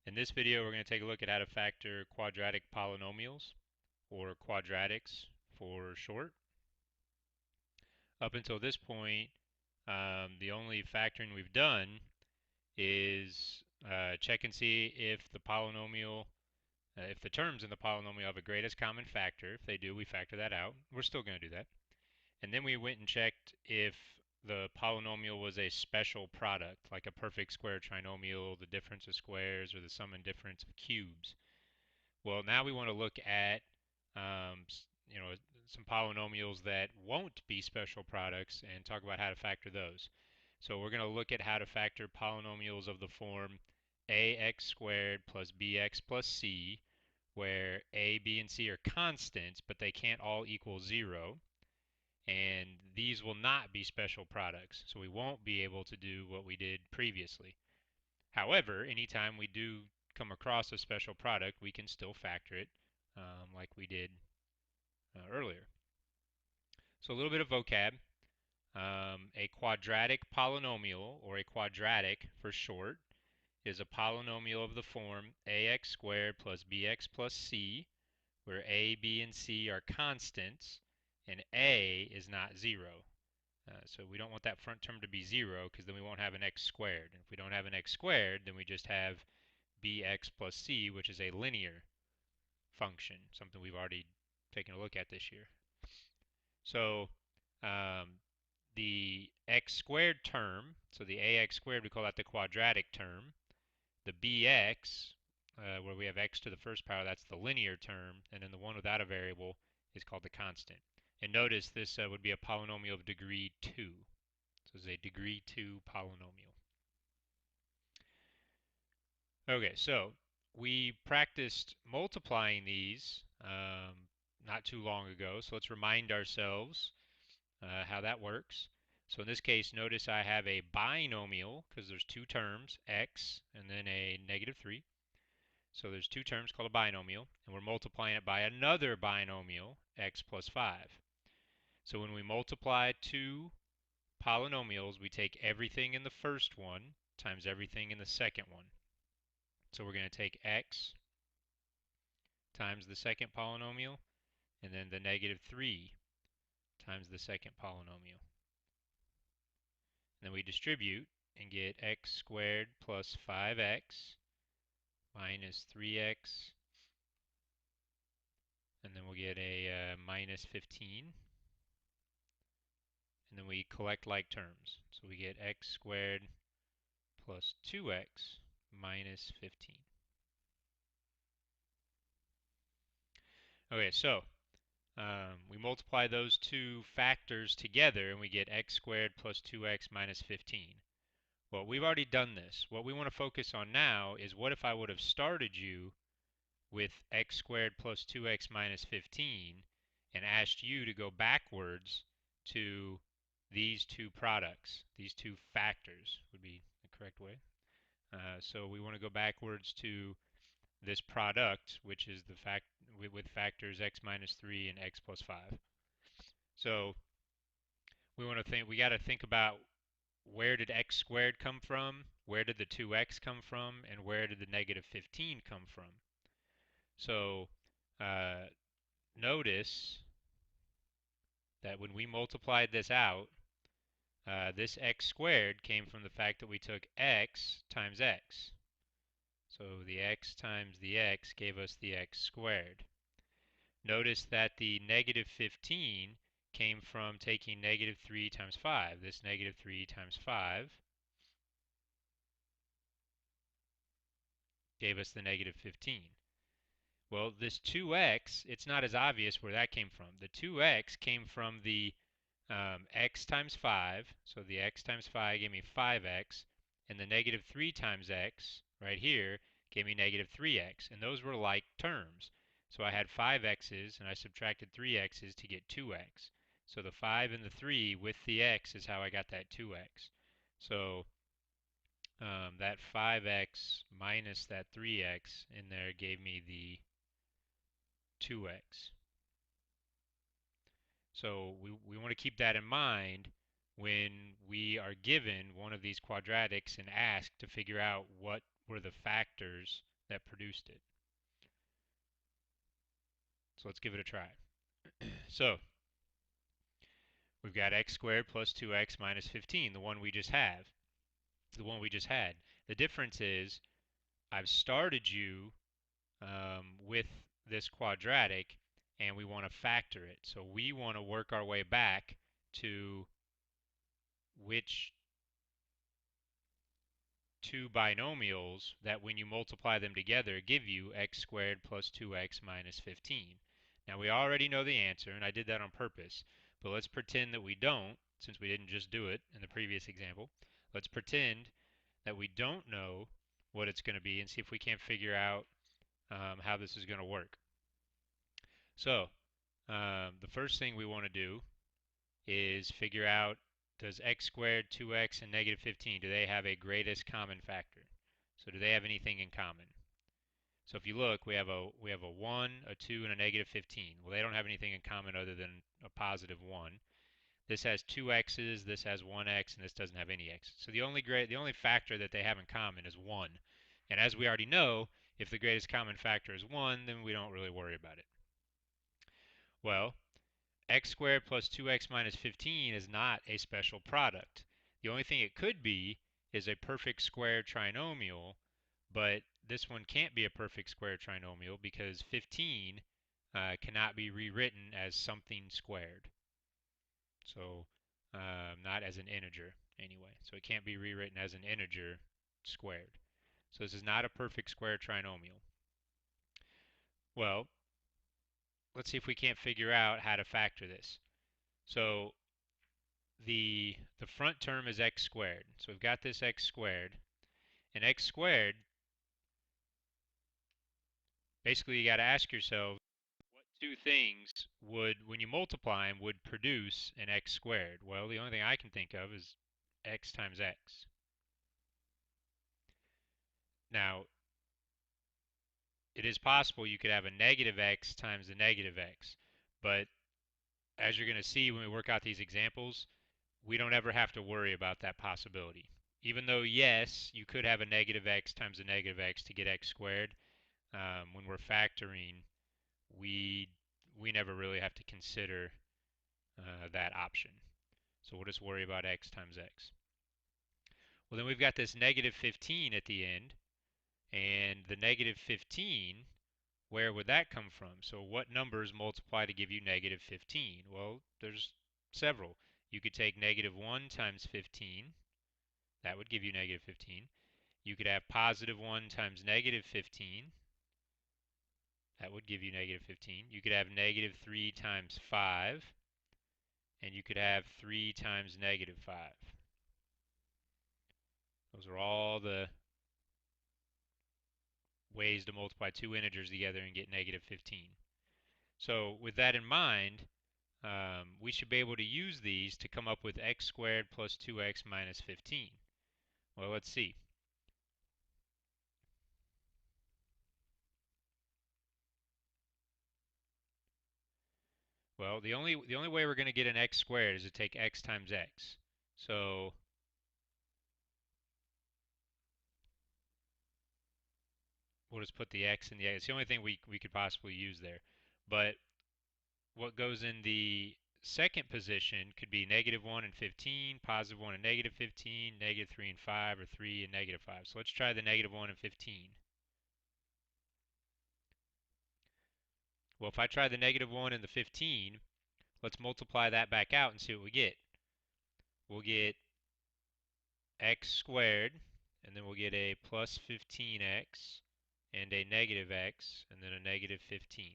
In this video, we're going to take a look at how to factor quadratic polynomials, or quadratics for short. Up until this point, the only factoring we've done is check and see if the polynomial, if the terms in the polynomial have a greatest common factor. If they do, we factor that out. We're still going to do that. And then we went and checked if the polynomial was a special product, like a perfect square trinomial, the difference of squares, or the sum and difference of cubes. Well, now we want to look at some polynomials that won't be special products and talk about how to factor those. So we're going to look at how to factor polynomials of the form ax squared plus bx plus c, where a, b, and c are constants, but they can't all equal 0. And these will not be special products, so we won't be able to do what we did previously. However, anytime we do come across a special product, we can still factor it like we did earlier. So a little bit of vocab. A quadratic polynomial, or a quadratic for short, is a polynomial of the form ax squared plus bx plus c, where a, b, and c are constants, and a is not 0. So we don't want that front term to be 0, because then we won't have an x squared. And if we don't have an x squared, then we just have bx plus c, which is a linear function, something we've already taken a look at this year. So um, the x squared term, so the ax squared, we call that the quadratic term. The bx, where we have x to the first power, that's the linear term. And then the one without a variable is called the constant. And notice this would be a polynomial of degree 2. So it's a degree 2 polynomial. Okay, so we practiced multiplying these not too long ago. So let's remind ourselves how that works. So in this case, notice I have a binomial because there's two terms, x and then a negative 3. So there's two terms called a binomial, and we're multiplying it by another binomial, x plus 5. So when we multiply two polynomials, we take everything in the first one times everything in the second one. So we're going to take x times the second polynomial, and then the negative 3 times the second polynomial. And then we distribute and get x squared plus 5x minus 3x, and then we'll get a minus 15. And then we collect like terms. So we get x squared plus 2x minus 15. Okay, so we multiply those two factors together and we get x squared plus 2x minus 15. Well, we've already done this. What we want to focus on now is, what if I would have started you with x squared plus 2x minus 15 and asked you to go backwards to these two products, these two factors would be the correct way. So we want to go backwards to this product, which is the fact with factors x minus 3 and x plus 5. So we got to think about, where did x squared come from, where did the 2x come from, and where did the negative 15 come from. So notice that when we multiplied this out, this x squared came from the fact that we took x times x. So the x times the x gave us the x squared. Notice that the negative 15 came from taking negative 3 times 5. This negative 3 times 5 gave us the negative 15. Well, this 2x, it's not as obvious where that came from. The 2x came from the x times 5. So the x times 5 gave me 5x. And the negative 3 times x, right here, gave me negative 3x. And those were like terms. So I had 5x's and I subtracted 3x's to get 2x. So the 5 and the 3 with the x is how I got that 2x. So that 5x minus that 3x in there gave me the 2x. So we want to keep that in mind when we are given one of these quadratics and asked to figure out what were the factors that produced it. So let's give it a try. So we've got x squared plus 2x minus 15, the one we just have, the one we just had. The difference is I've started you with this quadratic, and we want to factor it. So we want to work our way back to which two binomials that when you multiply them together give you x squared plus 2x minus 15. Now we already know the answer, and I did that on purpose, but let's pretend that we don't, since we didn't just do it in the previous example. Let's pretend that we don't know what it's going to be and see if we can't figure out how this is going to work. So the first thing we want to do is figure out, does x squared, 2x, and negative 15, do they have a greatest common factor? So do they have anything in common? So if you look, we have a 1, a 2, and a negative 15. Well, they don't have anything in common other than a positive 1. This has two x's, this has one x, and this doesn't have any x. So the only factor that they have in common is 1. And as we already know, if the greatest common factor is 1, then we don't really worry about it. Well, x squared plus 2x minus 15 is not a special product. The only thing it could be is a perfect square trinomial, but this one can't be a perfect square trinomial because 15 cannot be rewritten as something squared. So not as an integer anyway. So it can't be rewritten as an integer squared. So this is not a perfect square trinomial. Well, let's see if we can't figure out how to factor this. So the front term is x squared. So we've got this x squared. And x squared, basically you got to ask yourself, what two things would, when you multiply them, would produce an x squared? Well, the only thing I can think of is x times x. Now, it is possible you could have a negative x times a negative x, but as you're going to see when we work out these examples, we don't ever have to worry about that possibility. Even though, yes, you could have a negative x times a negative x to get x squared, when we're factoring, we never really have to consider that option. So we'll just worry about x times x. Well, then we've got this negative 15 at the end, and the negative 15, where would that come from? So what numbers multiply to give you negative 15? Well, there's several. You could take negative 1 times 15. That would give you negative 15. You could have positive 1 times negative 15. That would give you negative 15. You could have negative 3 times 5. And you could have 3 times negative 5. Those are all the ways to multiply two integers together and get negative 15. So with that in mind, we should be able to use these to come up with x squared plus 2x minus 15. Well, let's see. Well, the only way we're going to get an x squared is to take x times x. So we'll just put the x in the x. It's the only thing we could possibly use there. But what goes in the second position could be negative 1 and 15, positive 1 and negative 15, negative 3 and 5, or 3 and negative 5. So let's try the negative 1 and 15. Well, if I try the negative 1 and the 15, let's multiply that back out and see what we get. We'll get x squared, and then we'll get a plus 15x, and a negative x, and then a negative 15.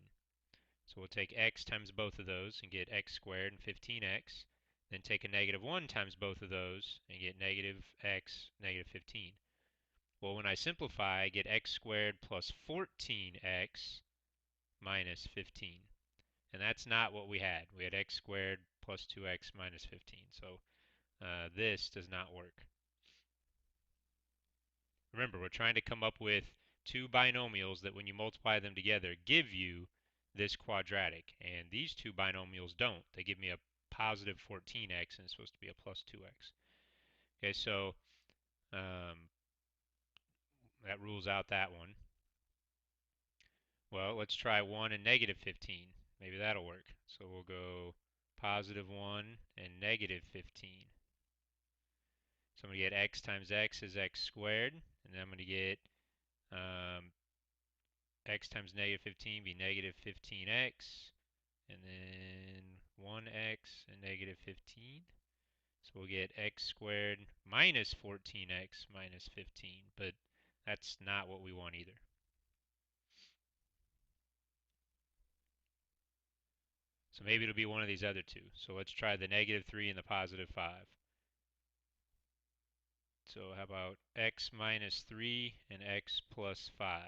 So we'll take x times both of those and get x squared and 15x. Then take a negative 1 times both of those and get negative x, negative 15. Well, when I simplify, I get x squared plus 14x minus 15. And that's not what we had. We had x squared plus 2x minus 15. So this does not work. Remember, we're trying to come up with two binomials that when you multiply them together give you this quadratic. And these two binomials don't. They give me a positive 14x and it's supposed to be a plus 2x. Okay, so that rules out that one. Well, let's try 1 and negative 15. Maybe that'll work. So we'll go positive 1 and negative 15. So I'm going to get x times x is x squared, and then I'm going to get um, x times negative 15 be negative 15x, and then 1x and negative 15. So we'll get x squared minus 14x minus 15, but that's not what we want either. So maybe it'll be one of these other two. So let's try the negative 3 and the positive 5. So how about x minus 3 and x plus 5?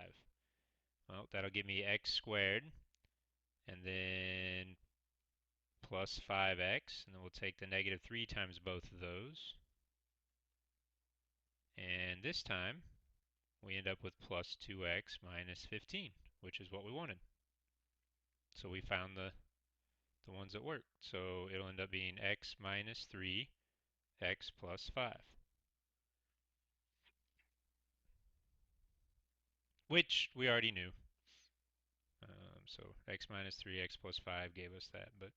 Well, that'll give me x squared, and then plus 5x, and then we'll take the negative 3 times both of those. And this time, we end up with plus 2x minus 15, which is what we wanted. So we found the ones that work. So it'll end up being x minus 3, x plus 5. Which we already knew. So x minus 3, x plus 5 gave us that, but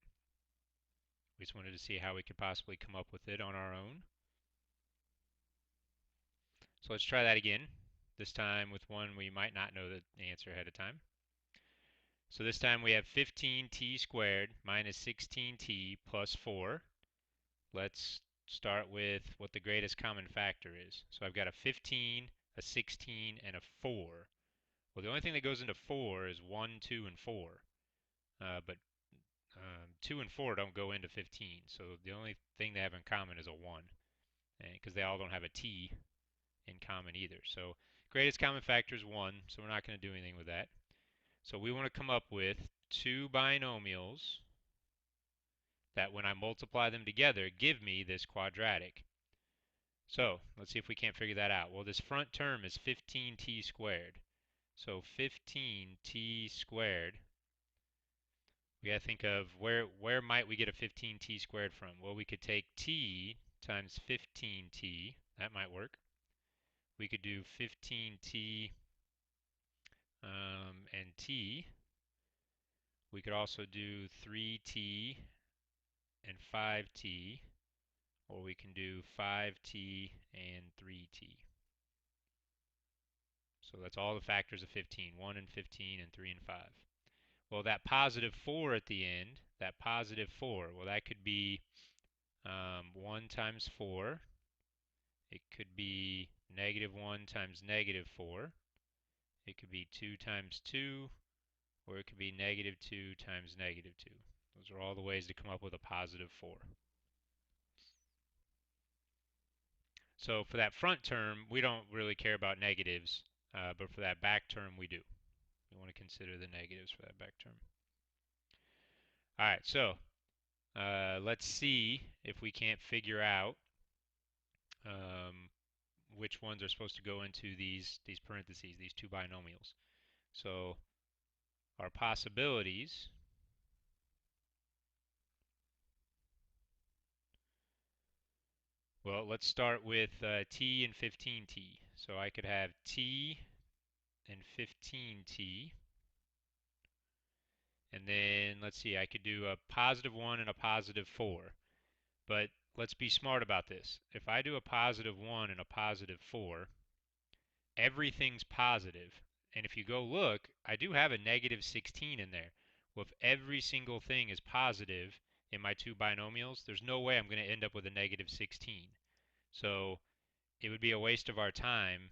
we just wanted to see how we could possibly come up with it on our own. So let's try that again, this time with one we might not know the answer ahead of time. So this time we have 15t squared minus 16t plus 4. Let's start with what the greatest common factor is. So I've got a 15, a 16, and a 4. Well, the only thing that goes into 4 is 1, 2, and 4. But 2 and 4 don't go into 15. So the only thing they have in common is a 1, because they all don't have a t in common either. So greatest common factor is 1, so we're not going to do anything with that. So we want to come up with two binomials that when I multiply them together give me this quadratic. So let's see if we can't figure that out. Well, this front term is 15t squared. So 15t squared, we got to think of where might we get a 15t squared from? Well, we could take t times 15t. That might work. We could do 15t and t. We could also do 3t and 5t, or we can do 5t and 3t. So that's all the factors of 15, 1 and 15 and 3 and 5. Well, that positive 4 at the end, that positive 4, well, that could be 1 times 4. It could be negative 1 times negative 4. It could be 2 times 2, or it could be negative 2 times negative 2. Those are all the ways to come up with a positive 4. So for that front term, we don't really care about negatives, but for that back term, we do. We want to consider the negatives for that back term. All right, so let's see if we can't figure out which ones are supposed to go into these parentheses, these two binomials. So our possibilities, well, let's start with t and 15t. So I could have t and 15t. And then let's see, I could do a positive 1 and a positive 4. But let's be smart about this. If I do a positive 1 and a positive 4, everything's positive. And if you go look, I do have a negative 16 in there. Well, if every single thing is positive in my two binomials, there's no way I'm going to end up with a negative 16. So it would be a waste of our time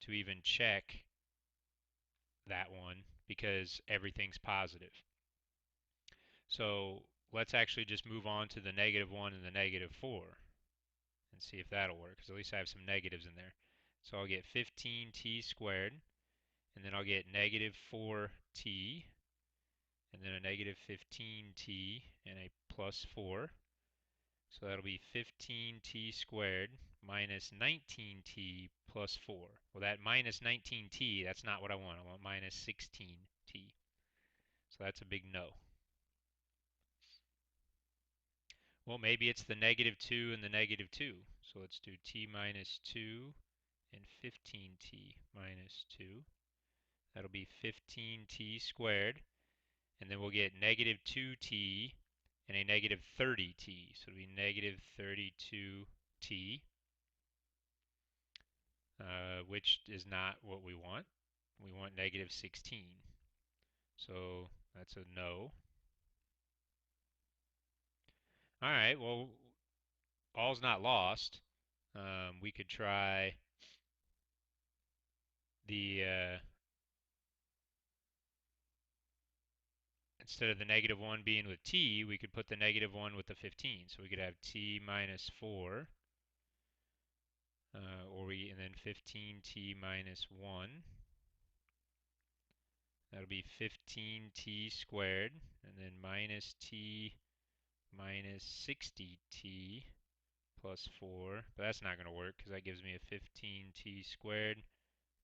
to even check that one because everything's positive. So let's actually just move on to the negative 1 and the negative 4 and see if that'll work, because at least I have some negatives in there. So I'll get 15t squared, and then I'll get negative 4t, and then a negative 15t, and a plus 4. So that'll be 15t squared minus 19t plus 4. Well, that minus 19t, that's not what I want. I want minus 16t. So that's a big no. Well, maybe it's the negative 2 and the negative 2. So let's do t minus 2 and 15t minus 2. That'll be 15t squared. And then we'll get negative 2t and a negative 30t. So it'll be negative 32t, which is not what we want. We want negative 16. So that's a no. All right, well, all's not lost. We could try the, instead of the negative 1 being with t, we could put the negative 1 with the 15. So we could have t minus 4, and then 15t minus 1. That'll be 15t squared, and then minus t minus 60t plus 4. But that's not going to work because that gives me a 15t squared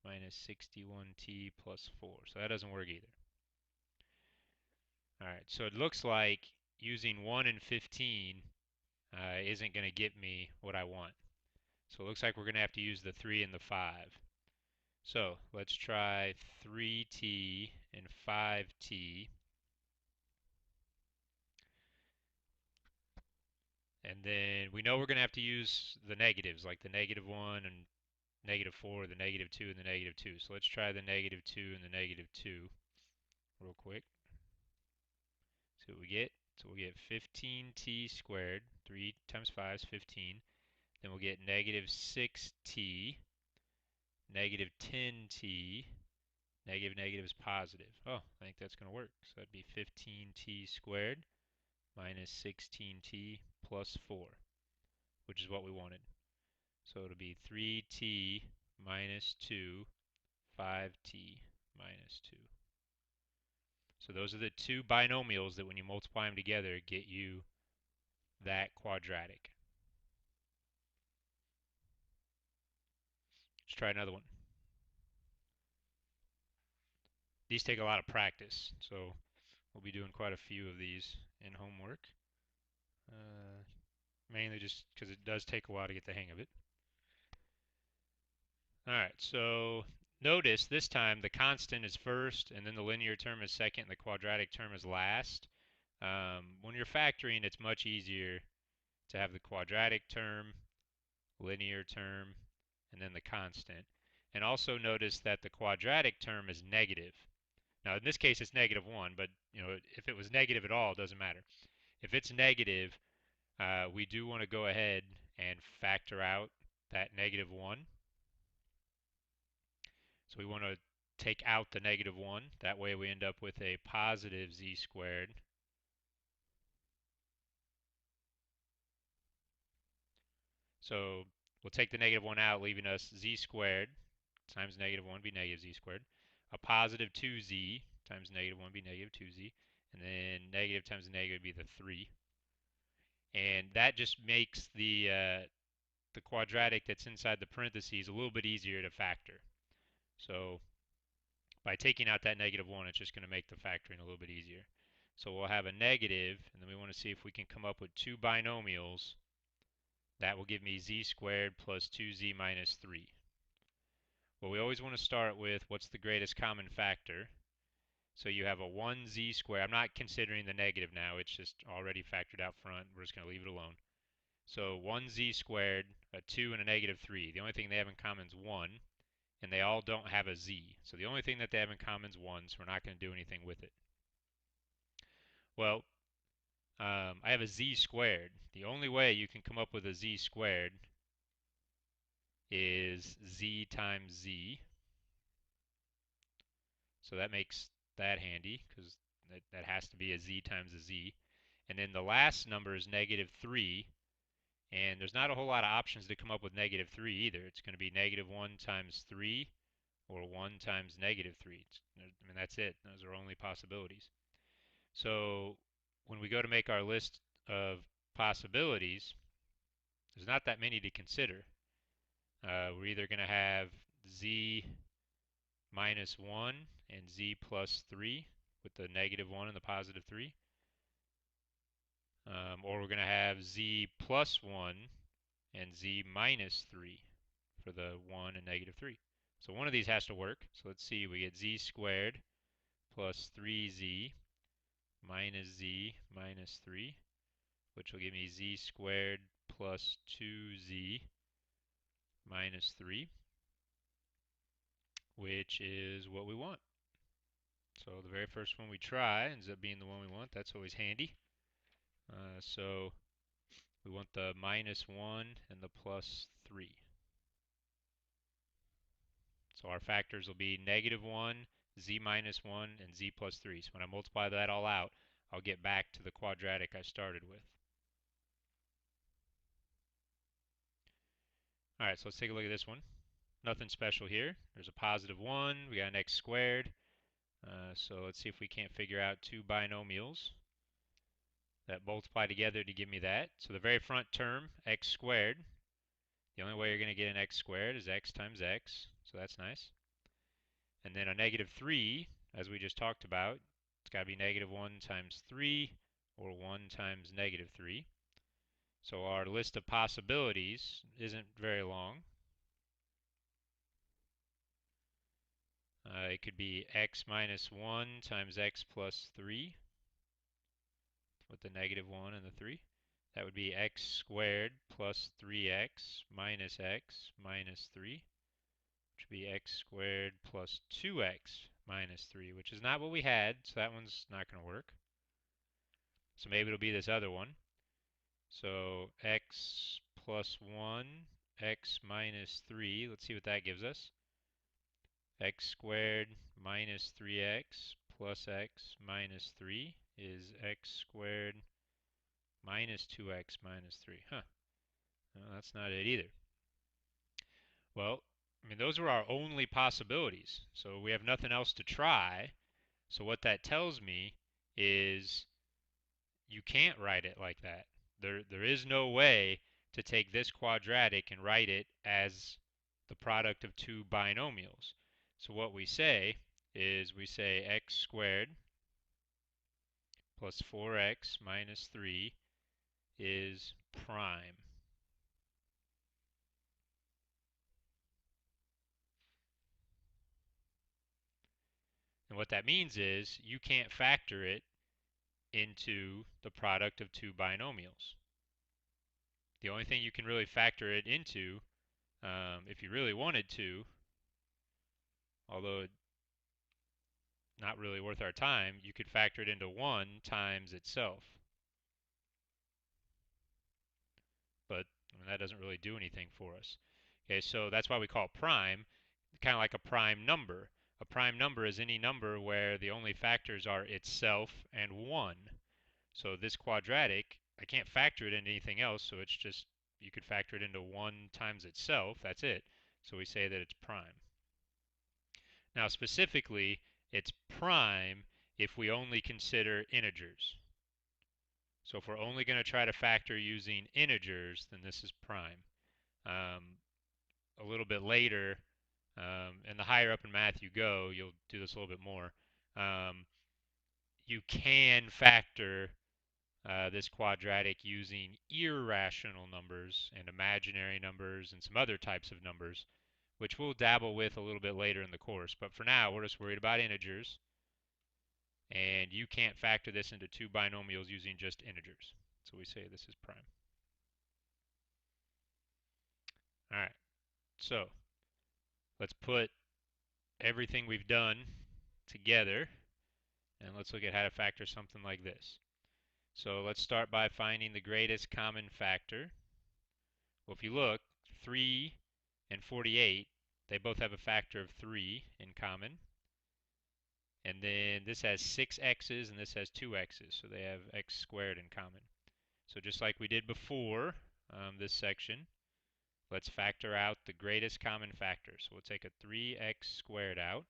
minus 61t plus 4. So that doesn't work either. All right, so it looks like using 1 and 15 isn't going to get me what I want. So it looks like we're going to have to use the 3 and the 5. So let's try 3t and 5t. And then we know we're going to have to use the negatives, like the negative 1 and negative 4, the negative 2, and the negative 2. So let's try the negative 2 and the negative 2 real quick. See what we get. So we'll get 15t squared. 3 times 5 is 15. Then we'll get negative 6t, negative 10t, negative is positive. Oh, I think that's going to work. So that'd be 15t squared minus 16t plus 4, which is what we wanted. So it'll be 3t minus 2, 5t minus 2. So those are the two binomials that when you multiply them together get you that quadratic. Let's try another one. These take a lot of practice, so we'll be doing quite a few of these in homework. Mainly just because it does take a while to get the hang of it. Alright, so notice this time the constant is first, and then the linear term is second, and the quadratic term is last. When you're factoring, it's much easier to have the quadratic term, linear term, and then the constant. And also notice that the quadratic term is negative. Now in this case it's negative 1, but if it was negative at all, it doesn't matter. If it's negative, we do want to go ahead and factor out that negative 1. So we want to take out the negative 1. That way we end up with a positive z squared So we'll take the negative 1 out, leaving us z squared times negative 1 would be negative z squared. A positive 2z times negative 1 would be negative 2z. And then negative times negative would be the 3. And that just makes the quadratic that's inside the parentheses a little bit easier to factor. So by taking out that negative 1, it's just going to make the factoring a little bit easier. So we'll have a negative, and then we want to see if we can come up with two binomials. That will give me z squared plus 2z minus 3. Well, we always want to start with what's the greatest common factor. So you have a 1z squared. I'm not considering the negative now. It's just already factored out front. We're just going to leave it alone. So 1z squared, a 2, and a negative 3. The only thing they have in common is 1, and they all don't have a z. So the only thing that they have in common is 1, so we're not going to do anything with it. Well, I have a z squared. The only way you can come up with a z squared is z times z. So that makes that handy because that has to be a z times a z. And then the last number is negative 3. And there's not a whole lot of options to come up with negative 3 either. It's going to be negative 1 times 3 or 1 times negative 3. I mean, that's it. Those are only possibilities. So when we go to make our list of possibilities, there's not that many to consider. We're either going to have z minus 1 and z plus 3 with the negative 1 and the positive 3. Or we're going to have z plus 1 and z minus 3 for the 1 and negative 3. So one of these has to work. So let's see, we get z squared plus 3z minus z minus 3, which will give me z squared plus 2z minus 3, which is what we want. So the very first one we try ends up being the one we want. That's always handy. So we want the minus 1 and the plus 3. So our factors will be negative 1, z minus 1, and z plus 3. So when I multiply that all out, I'll get back to the quadratic I started with. All right, so let's take a look at this one. Nothing special here. There's a positive 1. We got an x squared. So let's see if we can't figure out two binomials that multiply together to give me that. So the very front term, x squared, the only way you're going to get an x squared is x times x. So that's nice. And then a negative 3, as we just talked about, it's got to be negative 1 times 3 or 1 times negative 3. So our list of possibilities isn't very long. It could be x minus 1 times x plus 3 with the negative 1 and the 3. That would be x squared plus 3x minus x minus 3, which would be x squared plus 2x minus 3, which is not what we had, so that one's not going to work. So maybe it'll be this other one. So x plus 1, x minus 3, let's see what that gives us. X squared minus 3x plus x minus 3 is x squared minus 2x minus 3. Huh, no, that's not it either. Well, I mean, those are our only possibilities. So we have nothing else to try. So what that tells me is you can't write it like that. There is no way to take this quadratic and write it as the product of two binomials. So what we say is we say x squared plus 4x minus 3 is prime. And what that means is you can't factor it into the product of two binomials. The only thing you can really factor it into, if you really wanted to, although not really worth our time, you could factor it into 1 times itself. But I mean, that doesn't really do anything for us. Okay, so that's why we call it prime, kind of like a prime number. A prime number is any number where the only factors are itself and 1. So this quadratic, I can't factor it into anything else, so it's just, you could factor it into 1 times itself, that's it. So we say that it's prime. Now specifically, it's prime if we only consider integers. So if we're only going to try to factor using integers, then this is prime. A little bit later, and the higher up in math you go, you'll do this a little bit more. You can factor this quadratic using irrational numbers and imaginary numbers and some other types of numbers, which we'll dabble with a little bit later in the course. But for now, we're just worried about integers. And you can't factor this into two binomials using just integers. So we say this is prime. All right, so let's put everything we've done together, and let's look at how to factor something like this. So let's start by finding the greatest common factor. Well, if you look, 3 and 48, they both have a factor of 3 in common. And then this has 6 x's and this has 2 x's, so they have x squared in common. So just like we did before this section, let's factor out the greatest common factor. So we'll take a 3x squared out,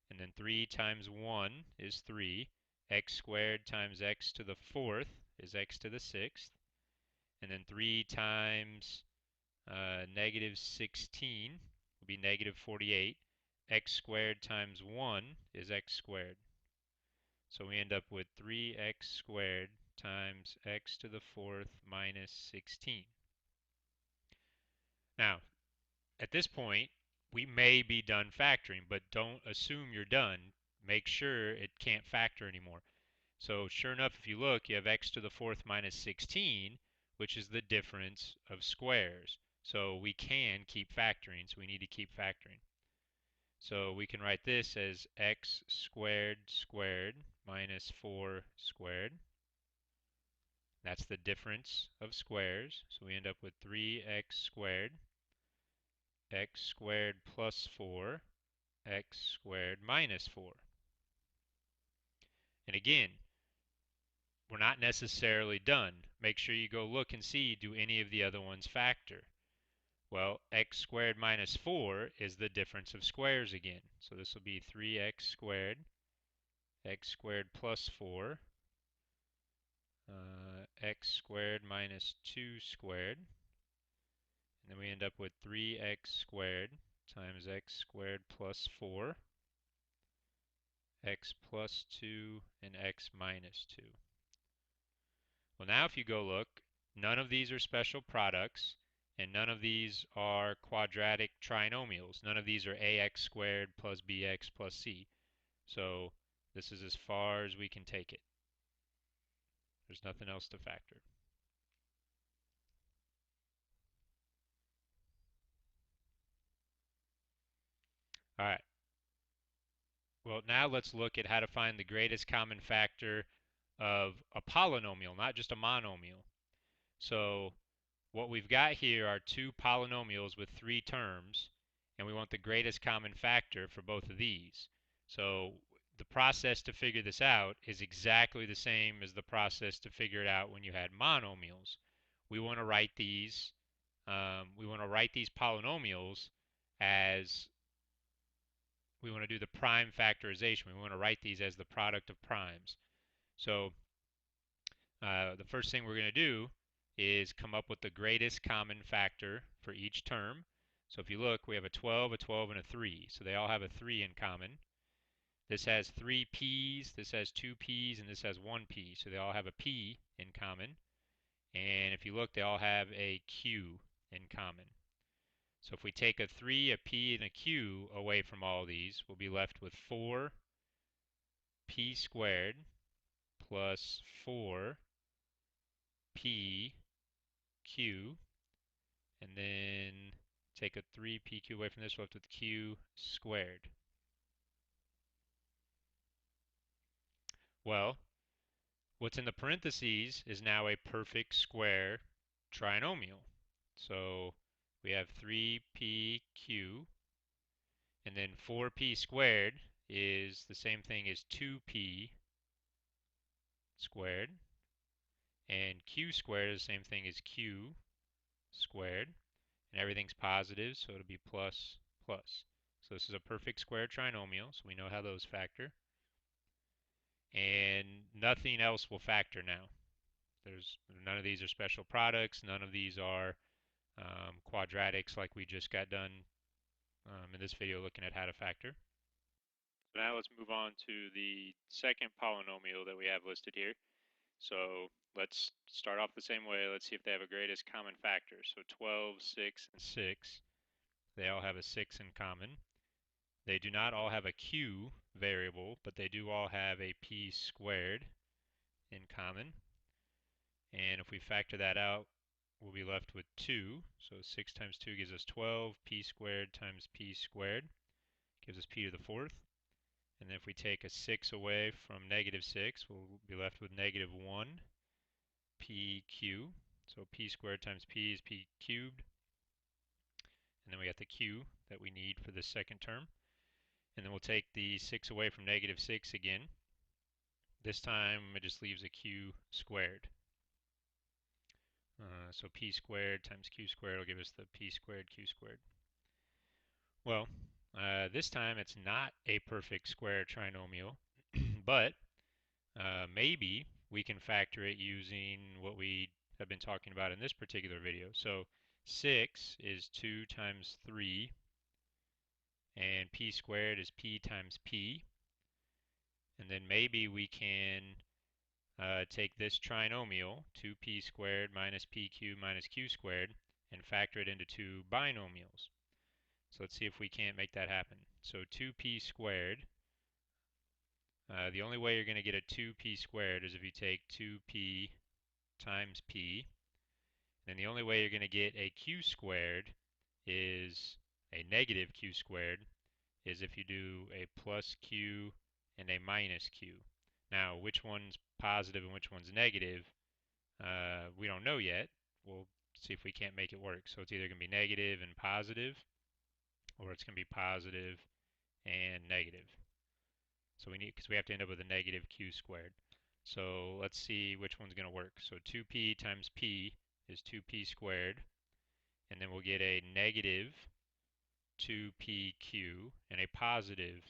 and then 3 times 1 is 3. X squared times x to the 4th is x to the 6th. And then 3 times negative 16 will be negative 48. X squared times 1 is x squared. So we end up with 3x squared times x to the 4th minus 16. Now, at this point, we may be done factoring, but don't assume you're done. Make sure it can't factor anymore. So sure enough, if you look, you have x to the fourth minus 16, which is the difference of squares. So we can keep factoring, so we need to keep factoring. So we can write this as x squared squared minus 4 squared. That's the difference of squares. So we end up with 3x squared, x squared plus 4, x squared minus 4. And again, we're not necessarily done. Make sure you go look and see, do any of the other ones factor? Well, x squared minus 4 is the difference of squares again. So this will be 3x squared, x squared plus 4, x squared minus 2 squared. And then we end up with 3x squared times x squared plus 4, x plus 2, and x minus 2. Well, now if you go look, none of these are special products, and none of these are quadratic trinomials. None of these are ax squared plus bx plus c. So this is as far as we can take it. There's nothing else to factor. All right. Well, now let's look at how to find the greatest common factor of a polynomial, not just a monomial. So what we've got here are two polynomials with three terms, and we want the greatest common factor for both of these. So the process to figure this out is exactly the same as the process to figure it out when you had monomials. We want to write these. We want to write these polynomials as we want to do the prime factorization. We want to write these as the product of primes. So the first thing we're going to do is come up with the greatest common factor for each term. So if you look, we have a 12, a 12, and a 3. So they all have a 3 in common. This has 3 p's, this has 2 p's, and this has 1 p. So they all have a p in common. And if you look, they all have a q in common. So if we take a 3, a p, and a q away from all these, we'll be left with 4 p squared plus 4 p q, and then take a 3pq away from this, we're left with q squared. Well, what's in the parentheses is now a perfect square trinomial. So we have 3pq, and then 4p squared is the same thing as 2p squared, and q squared is the same thing as q squared, and everything's positive, so it'll be plus plus. So this is a perfect square trinomial, so we know how those factor. And nothing else will factor now. None of these are special products. None of these are quadratics like we just got done in this video looking at how to factor. So now let's move on to the second polynomial that we have listed here. So let's start off the same way. Let's see if they have a greatest common factor. So 12, 6, and 6. They all have a 6 in common. They do not all have a q variable, but they do all have a p squared in common. And if we factor that out, we'll be left with 2. So 6 times 2 gives us 12. P squared times p squared gives us p to the fourth. And then if we take a 6 away from negative 6, we'll be left with negative 1 pq. So p squared times p is p cubed. And then we got the q that we need for the second term. And then we'll take the 6 away from negative 6 again. This time it just leaves a q squared. So p squared times q squared will give us the p squared q squared. Well, this time it's not a perfect square trinomial, but maybe we can factor it using what we have been talking about in this particular video. So 6 is 2 times 3, and p squared is p times p. And then maybe we can take this trinomial, 2p squared minus p cubed minus q squared, and factor it into two binomials. So let's see if we can't make that happen. So 2p squared, the only way you're going to get a 2p squared is if you take 2p times p. Then the only way you're going to get a q squared is a negative q squared is if you do a plus q and a minus q. Now, which one's positive and which one's negative, we don't know yet. We'll see if we can't make it work. So it's either going to be negative and positive, or it's going to be positive and negative. So we need, because we have to end up with a negative q squared. So let's see which one's going to work. So 2p times p is 2p squared, and then we'll get a negative 2pq and a positive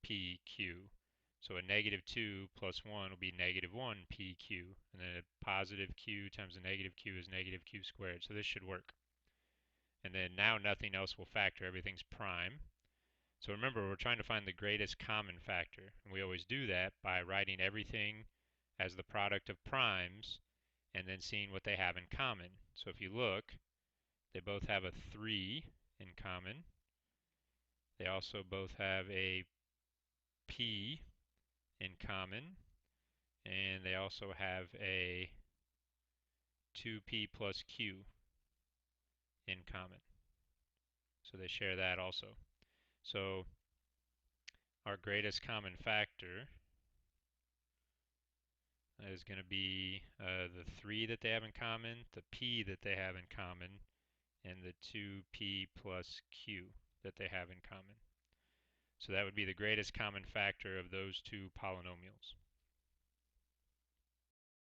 pq. So a negative 2 plus 1 will be negative 1pq, and then a positive q times a negative q is negative q squared. So this should work. And then now nothing else will factor, everything's prime. So remember, we're trying to find the greatest common factor, and we always do that by writing everything as the product of primes and then seeing what they have in common. So if you look, they both have a 3 in common. They also both have a p in common, and they also have a 2p plus q in common. So they share that also. So our greatest common factor is going to be the 3 that they have in common, the p that they have in common, and the 2p plus q that they have in common. So that would be the greatest common factor of those two polynomials.